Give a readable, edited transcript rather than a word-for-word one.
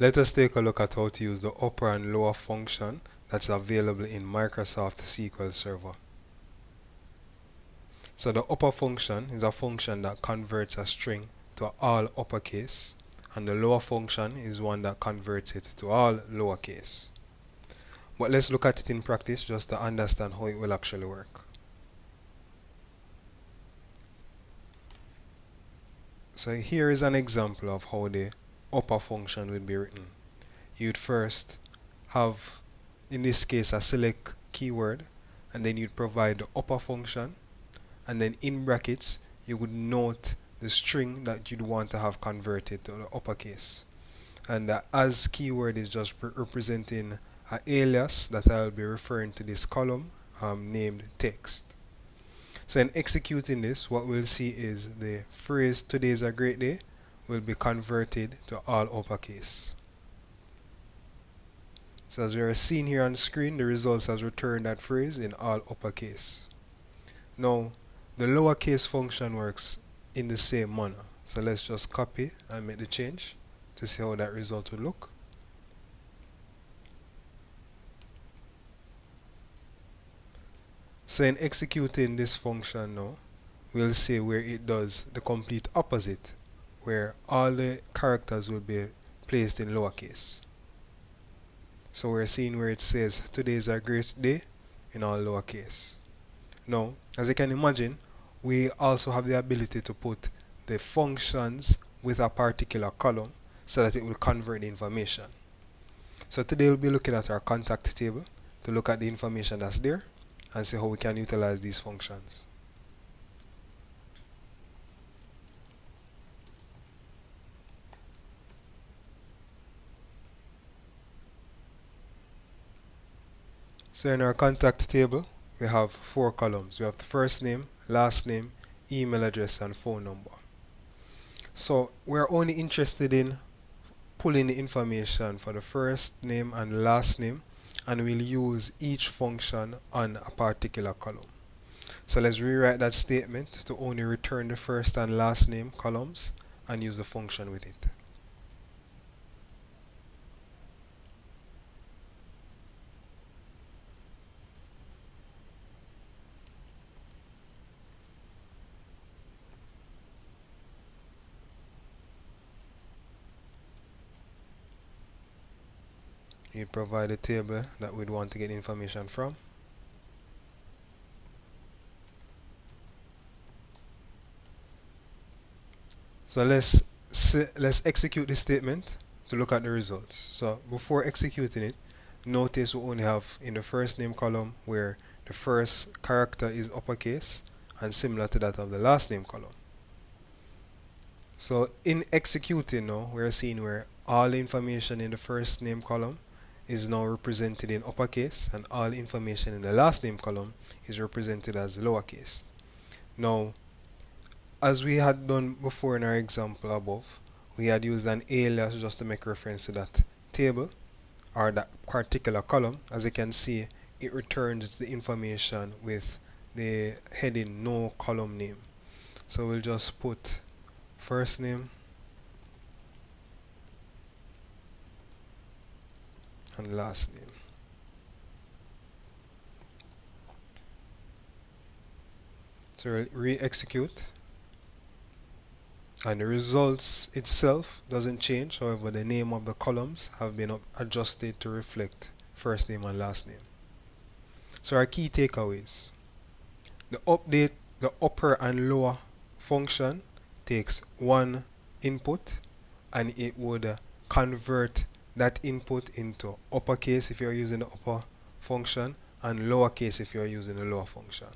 Let us take a look at how to use the upper and lower function that's available in Microsoft SQL Server. So the upper function is a function that converts a string to all uppercase, and the lower function is one that converts it to all lowercase. But let's look at it in practice just to understand how it will actually work. So here is an example of how the upper function would be written. You'd first have, in this case, a select keyword, and then you'd provide the upper function, and then in brackets you would note the string that you'd want to have converted to the uppercase. And the as keyword is just representing an alias that I'll be referring to this column named text. So in executing this, what we'll see is the phrase "today is a great day" will be converted to all uppercase. So as we are seeing here on screen, the results has returned that phrase in all uppercase. Now, the lowercase function works in the same manner. So let's just copy and make the change to see how that result will look. So in executing this function now, we'll see where it does the complete opposite, where all the characters will be placed in lowercase. So we're seeing where it says "today is a great day" in all lowercase. Now, as you can imagine, we also have the ability to put the functions with a particular column so that it will convert the information. So today we'll be looking at our contact table to look at the information that's there and see how we can utilize these functions. So in our contact table, we have 4 columns. We have the first name, last name, email address, and phone number. So we're only interested in pulling the information for the first name and last name, and we'll use each function on a particular column. So let's rewrite that statement to only return the first and last name columns and use the function with it. You provide a table that we'd want to get information from. So let's execute this statement to look at the results. So before executing it, notice we only have in the first name column where the first character is uppercase and similar to that of the last name column. So in executing now, we're seeing where all the information in the first name column is now represented in uppercase, and all information in the last name column is represented as lowercase. Now, as we had done before in our example above, we had used an alias just to make reference to that table or that particular column. As you can see, it returns the information with the heading "no column name." So we'll just put first name and last name. So we'll re-execute, and the results itself doesn't change. However, the name of the columns have been adjusted to reflect first name and last name. So our key takeaways: the upper and lower function takes one input, and it would convert that input into uppercase if you're using the upper function and lowercase if you're using the lower function.